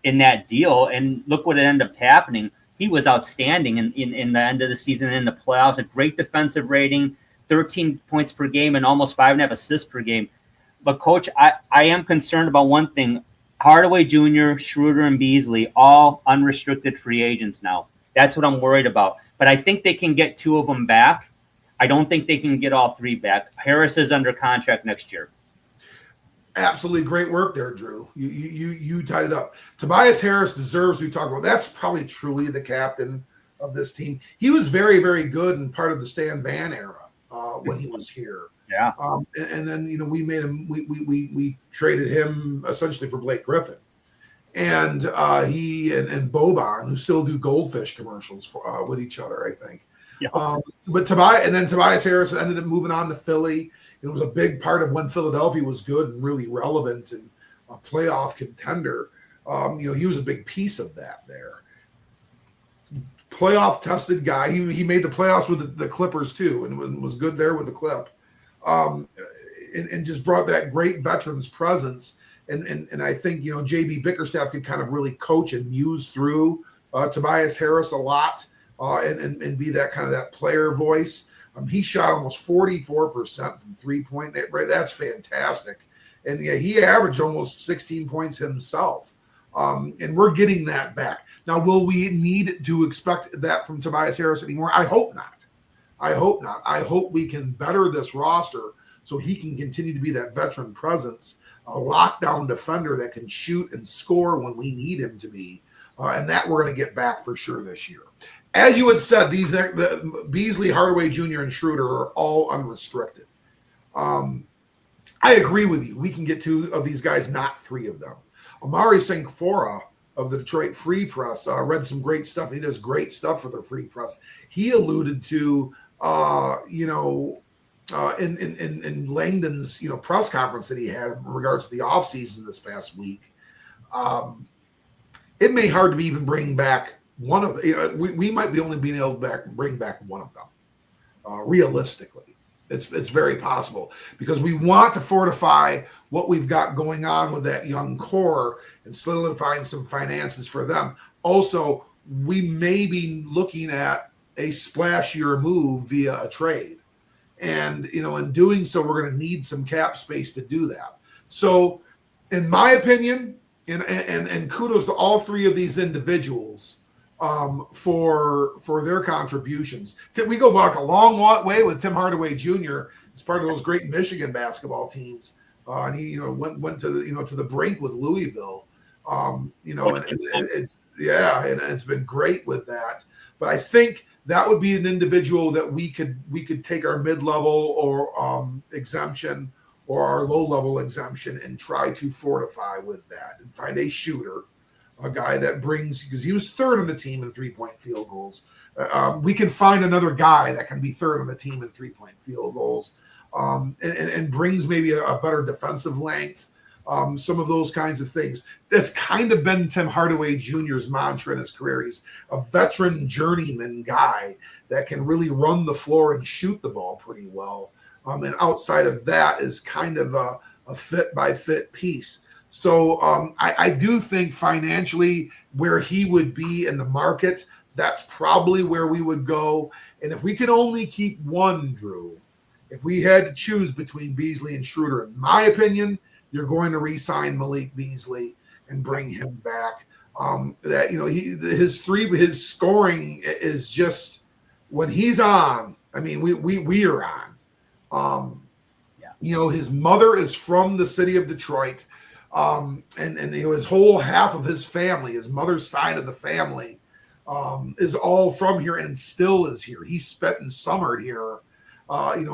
in that deal. And look what ended up happening. He was outstanding in the end of the season and in the playoffs. A great defensive rating, 13 points per game, and almost 5.5 assists per game. But, Coach, I am concerned about one thing. Hardaway Jr., Schroeder, and Beasley, all unrestricted free agents now. That's what I'm worried about. But I think they can get 2 of them back. I don't think they can get all 3 back. Harris is under contract next year. Absolutely great work there, Drew. You tied it up. Tobias Harris deserves, we talked about, that's probably truly the captain of this team. He was very, very good in part of the Stan Van era when he was here. Yeah. And then, we made him, we traded him essentially for Blake Griffin. And he and Boban, who still do goldfish commercials with each other, I think. Yeah. But Tobias Harris ended up moving on to Philly. It was a big part of when Philadelphia was good and really relevant and a playoff contender. He was a big piece of that there. Playoff tested guy. He made the playoffs with the Clippers too, and was good there with the Clip. And just brought that great veterans presence. And I think, JB Bickerstaff could kind of really coach and muse through Tobias Harris a lot and be that kind of that player voice. He shot almost 44% from 3-point. Right, that's fantastic. And he averaged almost 16 points himself. And we're getting that back. Now, will we need to expect that from Tobias Harris anymore? I hope not. I hope we can better this roster so he can continue to be that veteran presence, a lockdown defender that can shoot and score when we need him to be. And that we're going to get back for sure this year. As you had said, the Beasley, Hardaway Jr., and Schroeder are all unrestricted. I agree with you. We can get 2 of these guys, not 3 of them. Amari Sankfora of the Detroit Free Press read some great stuff. He does great stuff for the Free Press. He alluded to, in Langdon's, press conference that he had in regards to the offseason this past week. It may hard to be even bring back one of we might be only being able to bring back one of them. Realistically, it's very possible because we want to fortify what we've got going on with that young core and solidifying some finances for them. Also, we may be looking at a splashier move via a trade, and in doing so, we're going to need some cap space to do that. So, in my opinion, and kudos to all 3 of these individuals. For their contributions. We go back a long way with Tim Hardaway Jr. It's part of those great Michigan basketball teams, and he went to the brink with Louisville. And it's been great with that. But I think that would be an individual that we could take our mid-level or exemption or our low-level exemption and try to fortify with that and find a shooter. A guy that brings, because he was 3rd on the team in 3-point field goals. We can find another guy that can be 3rd on the team in 3-point field goals and brings maybe a better defensive length, some of those kinds of things. That's kind of been Tim Hardaway Jr.'s mantra in his career. He's a veteran journeyman guy that can really run the floor and shoot the ball pretty well. And outside of that is kind of a fit-by-fit piece. So I do think financially where he would be in the market, that's probably where we would go. And if we could only keep one, Drew, if we had to choose between Beasley and Schroeder, in my opinion, you're going to re-sign Malik Beasley and bring him back. His scoring is just when he's on. I mean, we are on. His mother is from the city of Detroit. And his whole half of his family, his mother's side of the family, is all from here and still is here. He spent and summered here,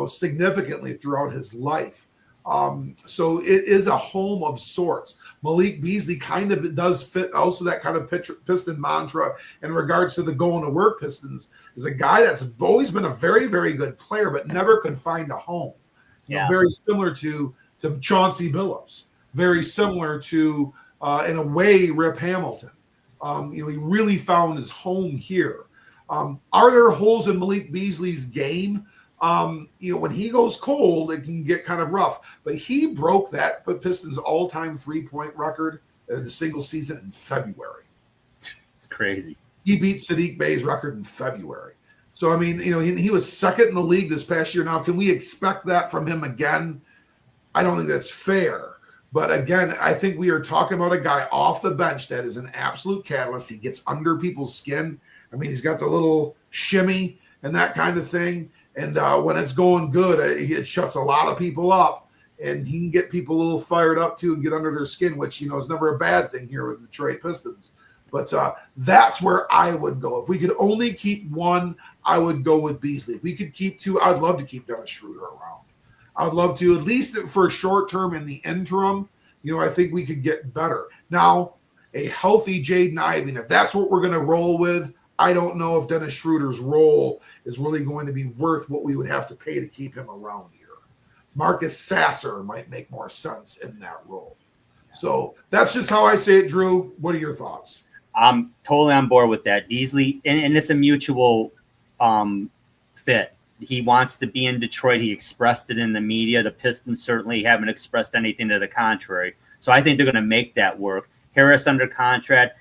significantly throughout his life. So it is a home of sorts. Malik Beasley kind of does fit also that kind of Piston mantra in regards to the going to work Pistons, is a guy that's always been a very, very good player, but never could find a home. Very similar to Chauncey Billups, very similar to, in a way, Rip Hamilton. He really found his home here. Are there holes in Malik Beasley's game? When he goes cold, it can get kind of rough. But he broke that Pistons all-time three-point record in the single season in February. It's crazy. He beat Sadiq Bey's record in February. So, he was second in the league this past year. Now, can we expect that from him again? I don't think that's fair. But again, I think we are talking about a guy off the bench that is an absolute catalyst. He gets under people's skin. He's got the little shimmy and that kind of thing. And when it's going good, it shuts a lot of people up. And he can get people a little fired up, too, and get under their skin, which, is never a bad thing here with the Detroit Pistons. But that's where I would go. If we could only keep one, I would go with Beasley. If we could keep two, I'd love to keep Dennis Schroeder around. I would love to, at least for a short term in the interim. I think we could get better. Now, a healthy Jaden Ivey, if that's what we're going to roll with, I don't know if Dennis Schroeder's role is really going to be worth what we would have to pay to keep him around here. Marcus Sasser might make more sense in that role. So that's just how I say it, Drew. What are your thoughts? I'm totally on board with that. Beasley, and it's a mutual fit. He wants to be in Detroit. He expressed it in the media. The Pistons certainly haven't expressed anything to the contrary. So I think they're going to make that work. Harris under contract.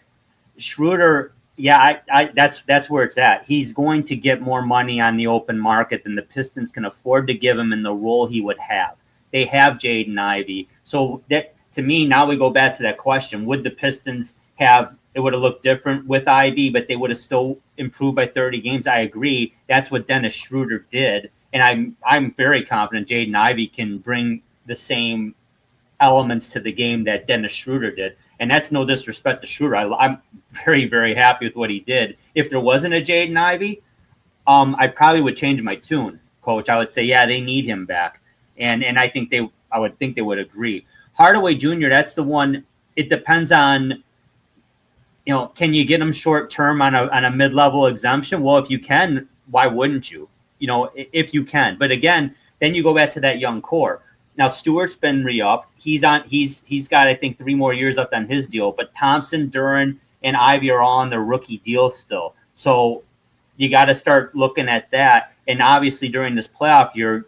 Schroeder, that's where it's at. He's going to get more money on the open market than the Pistons can afford to give him in the role he would have. They have Jaden Ivey. So that, to me, now we go back to that question. Would the Pistons have – it would have looked different with Ivy, but they would have still improved by 30 games. I agree. That's what Dennis Schroeder did. And I'm very confident Jaden Ivey can bring the same elements to the game that Dennis Schroeder did. And that's no disrespect to Schroeder. I'm very, very happy with what he did. If there wasn't a Jaden Ivey, I probably would change my tune, Coach. I would say, yeah, they need him back. And I would think they would agree. Hardaway Jr., that's the one. It depends on, can you get him short term on a mid-level exemption? Well, if you can, why wouldn't you? If you can. But again, then you go back to that young core. Now Stewart's been re-upped. He's got, I think, 3 more years left on his deal. But Thompson, Duren, and Ivy are all on their rookie deals still. So you got to start looking at that. And obviously during this playoff year,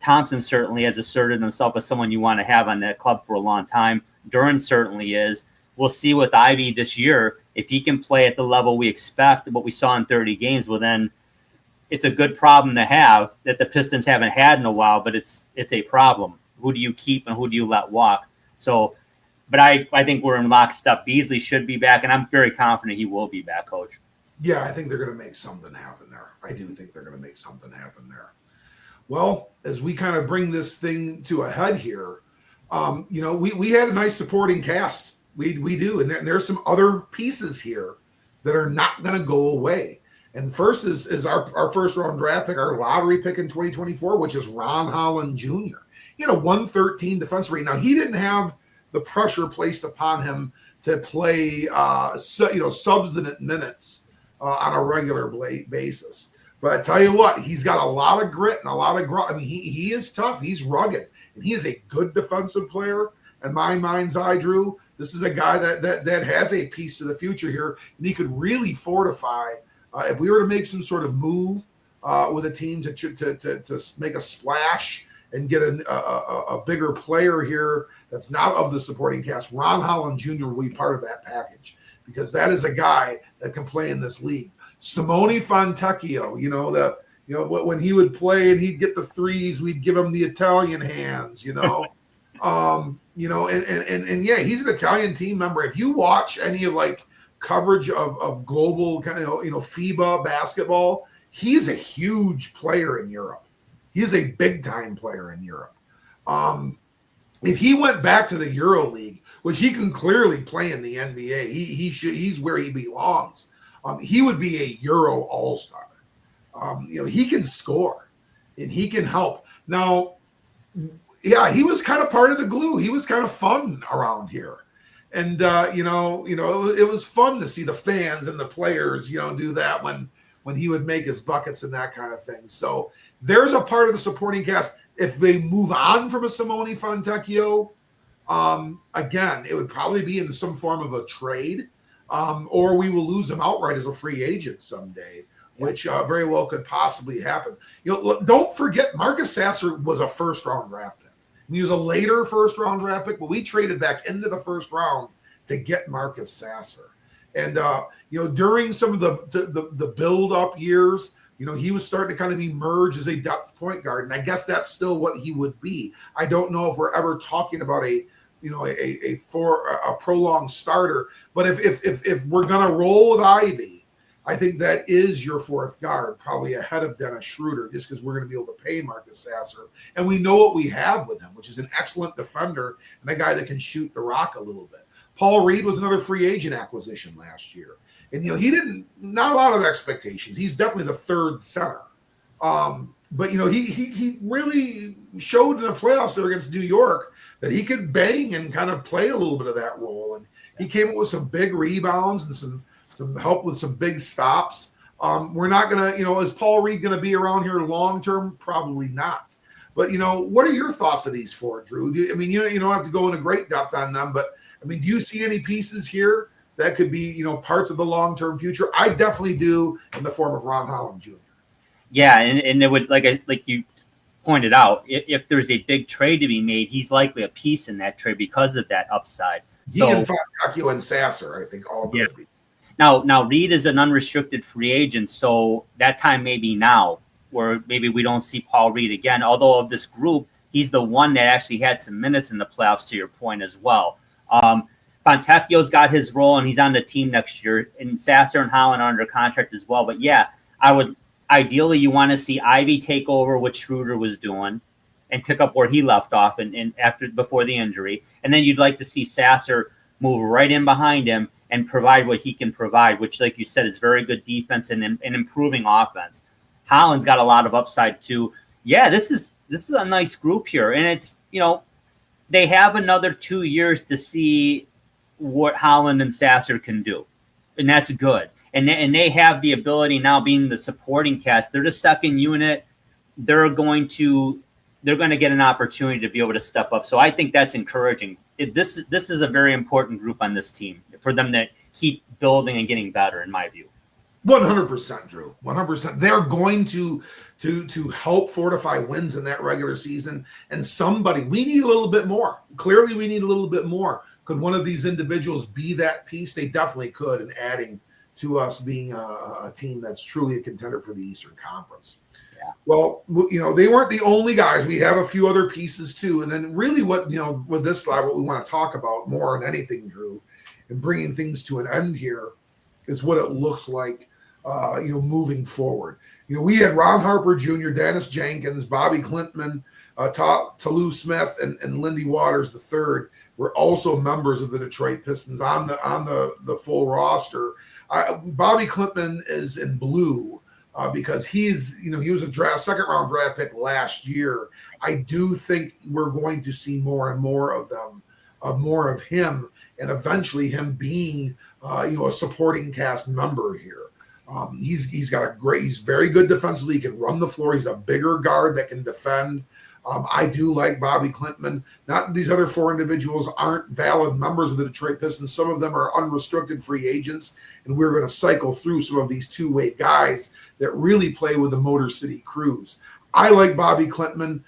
Thompson certainly has asserted himself as someone you want to have on that club for a long time. Duren certainly is. We'll see with Ivy this year. If he can play at the level we expect, what we saw in 30 games, well, then it's a good problem to have that the Pistons haven't had in a while, but it's a problem. Who do you keep and who do you let walk? So, but I think we're in lockstep. Beasley should be back, and I'm very confident he will be back, Coach. Yeah, I think they're going to make something happen there. I do think they're going to make something happen there. Well, as we kind of bring this thing to a head here, we had a nice supporting cast. We do. And there's some other pieces here that are not going to go away. And first is our first round draft pick, our lottery pick in 2024, which is Ron Holland Jr. He had a 113 defense rate. Now, he didn't have the pressure placed upon him to play, substantive minutes on a regular basis. But I tell you what, he's got a lot of grit and a lot of grunt. He is tough. He's rugged. And he is a good defensive player. In my mind's eye, Drew, this is a guy that has a piece to the future here, and he could really fortify. If we were to make some sort of move with a team to make a splash and get a bigger player here that's not of the supporting cast, Ron Holland Jr. will be part of that package, because that is a guy that can play in this league. Simone Fontecchio, when he would play and he'd get the threes, we'd give him the Italian hands, and yeah, he's an Italian team member. If you watch any of coverage of global kind of, FIBA basketball, he's a huge player in Europe. He is a big time player in Europe. If he went back to the Euro League, which he can clearly play in the NBA, he's where he belongs. He would be a Euro All-Star. He can score and he can help. Now, yeah, he was kind of part of the glue. He was kind of fun around here. And, it was fun to see the fans and the players, do that when he would make his buckets and that kind of thing. So there's a part of the supporting cast. If they move on from a Simone Fontecchio, again, it would probably be in some form of a trade, or we will lose him outright as a free agent someday, which very well could possibly happen. Don't forget, Marcus Sasser was a first-round draft pick. He was a later first-round draft pick, but we traded back into the first round to get Marcus Sasser. And during some of the build-up years, he was starting to kind of emerge as a depth point guard, and I guess that's still what he would be. I don't know if we're ever talking about a prolonged starter, but if we're gonna roll with Ivy, I think that is your fourth guard, probably ahead of Dennis Schroeder, just because we're going to be able to pay Marcus Sasser. And we know what we have with him, which is an excellent defender and a guy that can shoot the rock a little bit. Paul Reed was another free agent acquisition last year. And, he not a lot of expectations. He's definitely the third center. But, he really showed in the playoffs there against New York that he could bang and kind of play a little bit of that role. And he came up with some big rebounds and some help with some big stops. We're not going to, is Paul Reed going to be around here long-term? Probably not. But, what are your thoughts of these four, Drew? You don't have to go into great depth on them, but, do you see any pieces here that could be, parts of the long-term future? I definitely do, in the form of Ron Holland Jr. Yeah, and it would, like you pointed out, if there's a big trade to be made, he's likely a piece in that trade because of that upside. He and Fontecchio and Sasser, I think, all could be. Now Reed is an unrestricted free agent, so that time may be now, where maybe we don't see Paul Reed again. Although of this group, he's the one that actually had some minutes in the playoffs, to your point as well. Fontecchio's got his role, and he's on the team next year. And Sasser and Holland are under contract as well. But yeah, ideally you want to see Ivy take over what Schroeder was doing and pick up where he left off and before the injury. And then you'd like to see Sasser move right in behind him and provide what he can provide, which, like you said, is very good defense and improving offense. Holland's got a lot of upside too. Yeah, this is a nice group here, and it's they have another 2 years to see what Holland and Sasser can do, and that's good. And they have the ability now, being the supporting cast. They're the second unit. They're going to get an opportunity to be able to step up. So I think that's encouraging. This is a very important group on this team for them to keep building and getting better, in my view. 100%, Drew. 100%. They're going to help fortify wins in that regular season. And we need a little bit more. Clearly, we need a little bit more. Could one of these individuals be that piece? They definitely could, in adding to us being a team that's truly a contender for the Eastern Conference. Yeah. Well, they weren't the only guys. We have a few other pieces too. And then really with this slide, what we want to talk about more than anything, Drew, and bringing things to an end here is what it looks like, moving forward. We had Ron Harper Jr., Dennis Jenkins, Bobby Klintman, Toulouse Smith, and Lindy Waters III were also members of the Detroit Pistons on the full roster. Bobby Klintman is in blue because he was a second round draft pick last year. I do think we're going to see more and more of them, more of him, and eventually him being a supporting cast member here. He's very good defensively. He can run the floor. He's a bigger guard that can defend. I do like Bobby Klintman. Not these other four individuals aren't valid members of the Detroit Pistons. Some of them are unrestricted free agents, and we're going to cycle through some of these two-way guys that really play with the Motor City Cruise. I like Bobby Klintman.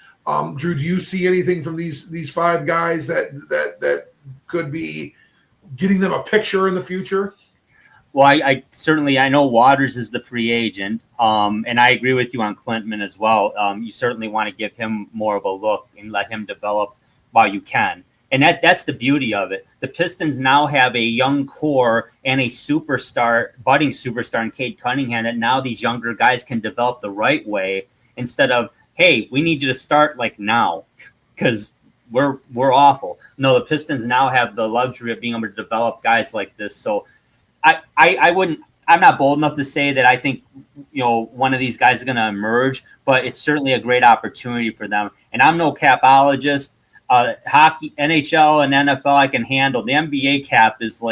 Drew, do you see anything from these five guys that could be getting them a picture in the future? Well, I certainly know Waters is the free agent, and I agree with you on Klintman as well. You certainly want to give him more of a look and let him develop while you can. And that's the beauty of it. The Pistons now have a young core and a budding superstar in Cade Cunningham that now these younger guys can develop the right way instead of, hey, we need you to start like now because we're awful. No, the Pistons now have the luxury of being able to develop guys like this. So I I'm not bold enough to say that I think, one of these guys is going to emerge, but it's certainly a great opportunity for them. And I'm no capologist. Hockey, NHL, and NFL I can handle. The NBA cap is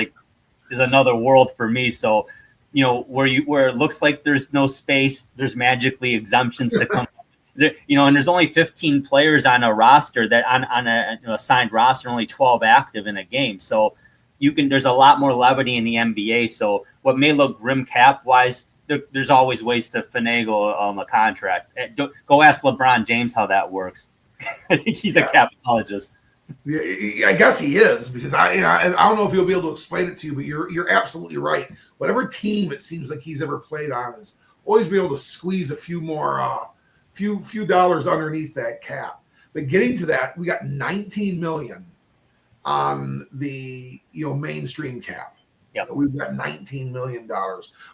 another world for me. So, where it looks like there's no space, there's magically exemptions to come. And there's only 15 players on a roster that on a assigned roster, only 12 active in a game. So there's a lot more levity in the NBA. So what may look grim cap wise, there's always ways to finagle a contract. Go ask LeBron James how that works. I think he's a capologist. Yeah, I guess he is, because I don't know if he'll be able to explain it to you, but you're absolutely right. Whatever team it seems like he's ever played on is always be able to squeeze a few more few dollars underneath that cap. But getting to that, we got $19 million on the mainstream cap. Yep. We've got $19 million.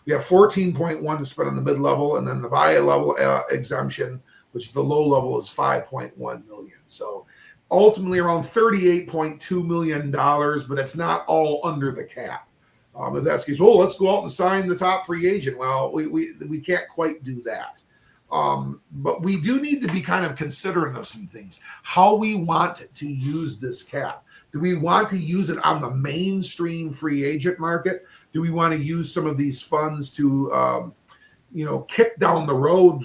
We have 14.1 to spend on the mid-level, and then the bi-level exemption, which the low level is 5.1 million. So ultimately around $38.2 million, but it's not all under the cap. If that's the case, let's go out and sign the top free agent. Well, we can't quite do that. But we do need to be kind of considerate of some things. How we want to use this cap. Do we want to use it on the mainstream free agent market? Do we want to use some of these funds to, kick down the road,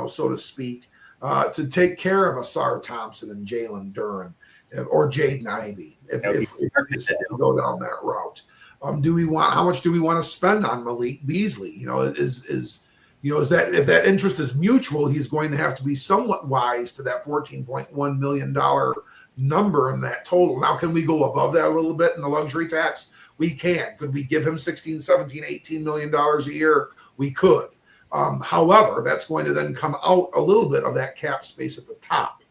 so to speak, to take care of Asar Thompson and Jalen Duren or Jaden Ivey if you decide to go down that route? How much do we want to spend on Malik Beasley? Is that if that interest is mutual, he's going to have to be somewhat wise to that $14.1 million number in that total. Now, can we go above that a little bit in the luxury tax? We can. Could we give him $16, $17, $18 million a year? We could. However, that's going to then come out a little bit of that cap space at the top.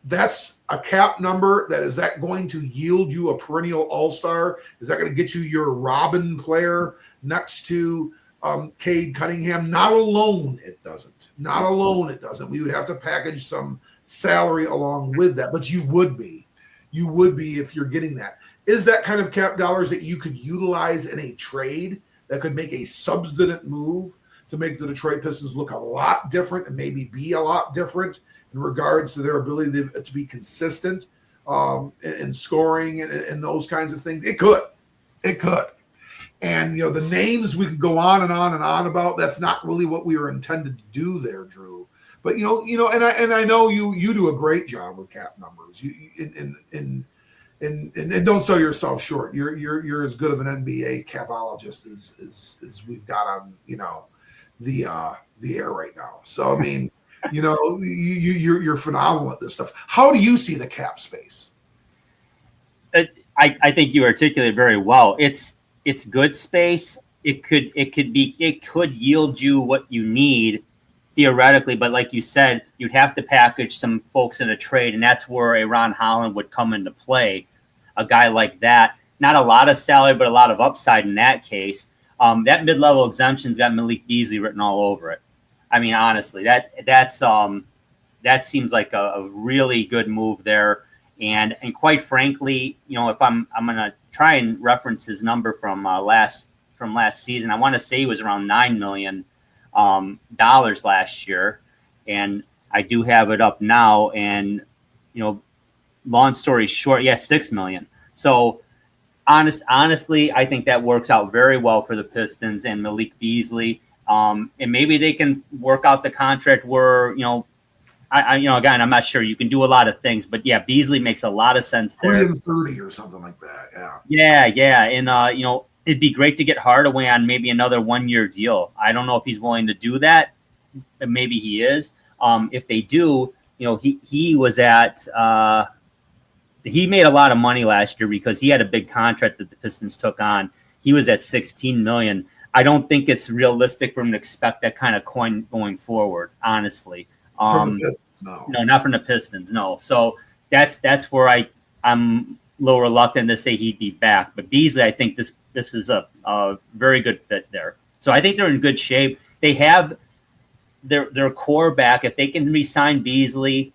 That's a cap number. Is that going to yield you a perennial all-star? Is that going to get you your Robin player next to Cade Cunningham? Not alone, it doesn't. Not alone, it doesn't. We would have to package some salary along with that, but you would be if you're getting that. Is that kind of cap dollars that you could utilize in a trade that could make a substantive move to make the Detroit Pistons look a lot different and maybe be a lot different in regards to their ability to be consistent in scoring and those kinds of things? It could. And, the names we can go on and on and on about, that's not really what we were intended to do there, Drew. But, and I know you do a great job with cap numbers. And don't sell yourself short. You're as good of an NBA capologist as we've got on, the air right now. So, I mean, you're phenomenal at this stuff. How do you see the cap space? I think you articulated very well. It's good space. It could yield you what you need theoretically, but like you said, you'd have to package some folks in a trade, and that's where a Ron Holland would come into play. A guy like that, not a lot of salary, but a lot of upside in that case. That mid-level exemption's got Malik Beasley written all over it. I mean, honestly, that seems like a really good move there. And quite frankly, if I'm gonna try and reference his number from last season, I want to say he was around $9 million last year, and I do have it up now. And long story short, $6 million. So honestly, I think that works out very well for the Pistons and Malik Beasley. And maybe they can work out the contract where again, I'm not sure. You can do a lot of things, but Beasley makes a lot of sense there. 30 or something like that. Yeah. And it'd be great to get Hardaway on maybe another 1-year deal. I don't know if he's willing to do that, but maybe he is. If they do, he was at he made a lot of money last year because he had a big contract that the Pistons took on. He was at $16 million. I don't think it's realistic for him to expect that kind of coin going forward, honestly. From the Pistons, no, not from the Pistons, no. So that's where I'm a little reluctant to say he'd be back. But Beasley, I think this is a very good fit there. So I think they're in good shape. They have their core back. If they can re-sign Beasley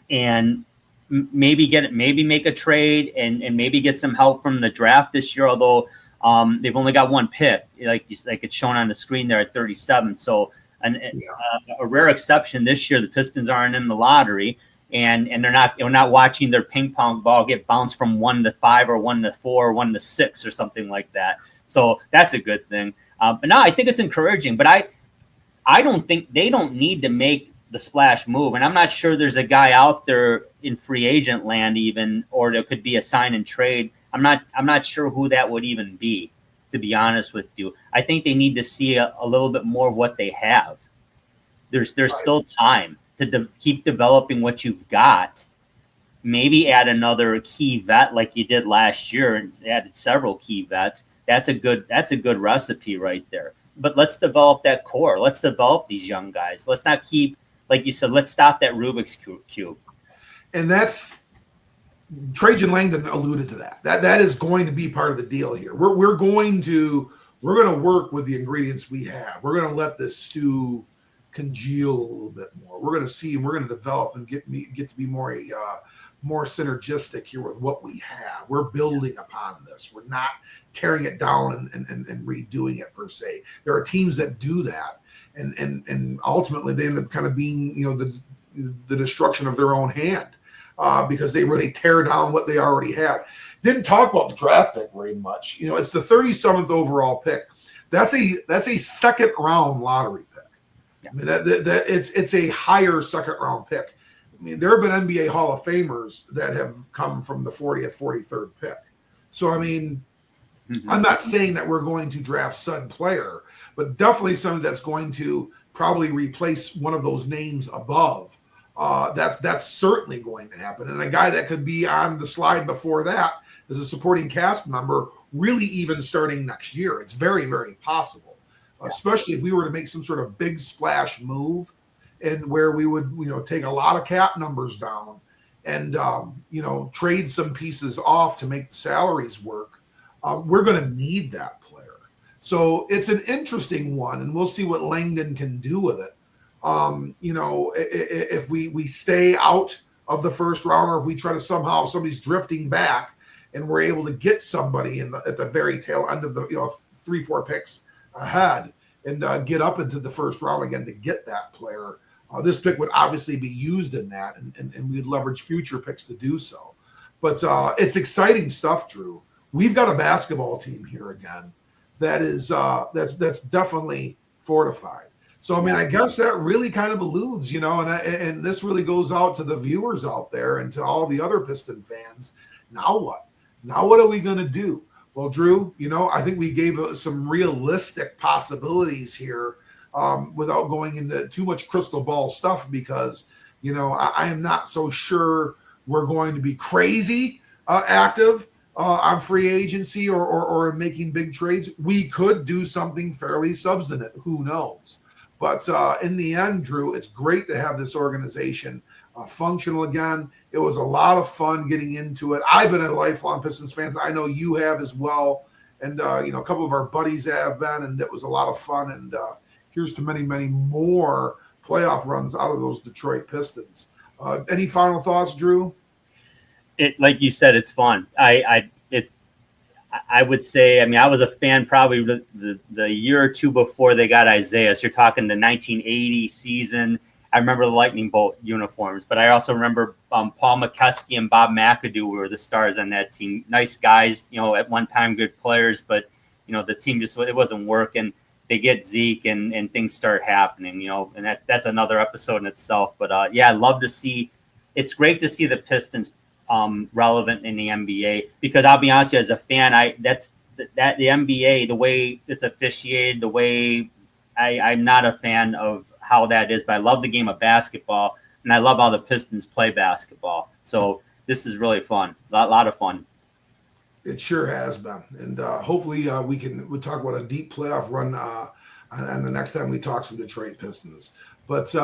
and maybe make a trade and maybe get some help from the draft this year, although They've only got one pick, like it's shown on the screen there at 37. So a rare exception this year. The Pistons aren't in the lottery, and we're not watching their ping pong ball get bounced from 1 to 5 or 1 to 4 or 1 to 6 or something like that. So that's a good thing. But no, I think it's encouraging. But I don't think they don't need to make the splash move, and I'm not sure there's a guy out there in free agent land even, or there could be a sign and trade. I'm not sure who that would even be, to be honest with you. I think they need to see a little bit more of what they have. There's still time to keep developing what you've got. Maybe add another key vet like you did last year and added several key vets. That's a good recipe right there. But let's develop that core. Let's develop these young guys. Let's not keep, like you said, let's stop that Rubik's Cube. And that's Trajan Langdon alluded to that. That is going to be part of the deal here. We're going to work with the ingredients we have. We're going to let this stew congeal a little bit more. We're going to see, and we're going to develop and get to be more synergistic here with what we have. We're building upon this. We're not tearing it down and redoing it per se. There are teams that do that, and ultimately they end up kind of being, the destruction of their own hand, because they really tear down what they already had. Didn't talk about the draft pick very much. It's the 37th overall pick. That's a second round lottery pick. Yeah. I mean, that it's a higher second round pick. I mean, there have been NBA Hall of Famers that have come from the 40th, 43rd pick. So, I mean, I'm not saying that we're going to draft stud player, but definitely something that's going to probably replace one of those names above. That's certainly going to happen. And a guy that could be on the slide before that as a supporting cast member, really even starting next year. It's very, very possible, especially if we were to make some sort of big splash move, and where we would, take a lot of cap numbers down and, trade some pieces off to make the salaries work. We're going to need that player. So it's an interesting one, and we'll see what Langdon can do with it. If we stay out of the first round, or if we try to somehow, somebody's drifting back and we're able to get somebody at the very tail end of the, 3-4 picks ahead and get up into the first round again to get that player. This pick would obviously be used in that, and we'd leverage future picks to do so. But it's exciting stuff, Drew. We've got a basketball team here again that is that's definitely fortified. So, I mean, I guess that really kind of alludes, and this really goes out to the viewers out there and to all the other Piston fans. Now what? Now what are we going to do? Well, Drew, I think we gave some realistic possibilities here, without going into too much crystal ball stuff, because, I am not so sure we're going to be crazy active on free agency or making big trades. We could do something fairly substantive. Who knows? But in the end, Drew, it's great to have this organization functional again. It was a lot of fun getting into it. I've been a lifelong Pistons fan. I know you have as well. And, a couple of our buddies have been, and it was a lot of fun. And here's to many, many more playoff runs out of those Detroit Pistons. Any final thoughts, Drew? Like you said, it's fun. I would say, I was a fan probably the year or two before they got Isaiah. So you're talking the 1980 season. I remember the Lightning Bolt uniforms, but I also remember Paul McKeskey and Bob McAdoo were the stars on that team. Nice guys, at one time good players, but the team it wasn't working. They get Zeke and things start happening, and that's another episode in itself. But I love to see. It's great to see the Pistons relevant in the NBA, because I'll be honest with you, as a fan, the NBA, the way it's officiated, the way I'm not a fan of how that is, but I love the game of basketball, and I love how the Pistons play basketball. So this is really fun, a lot of fun. It sure has been, and hopefully we'll talk about a deep playoff run and the next time we talk some Detroit Pistons. But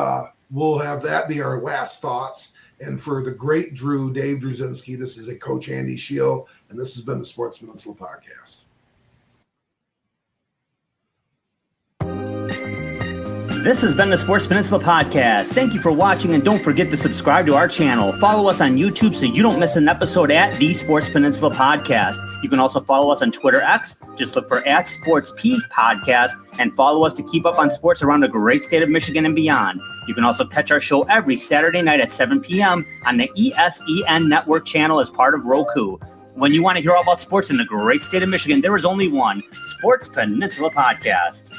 we'll have that be our last thoughts. And for the great Dave Druzinski, this is a Coach Andy Shield, and this has been the Sports Peninsula Podcast. This has been the Sports Peninsula Podcast. Thank you for watching, and don't forget to subscribe to our channel. Follow us on YouTube so you don't miss an episode at the Sports Peninsula Podcast. You can also follow us on Twitter X. Just look for @SportsP Podcast and follow us to keep up on sports around the great state of Michigan and beyond. You can also catch our show every Saturday night at 7 p.m. on the ESEN Network channel as part of Roku. When you want to hear all about sports in the great state of Michigan, there is only one Sports Peninsula Podcast.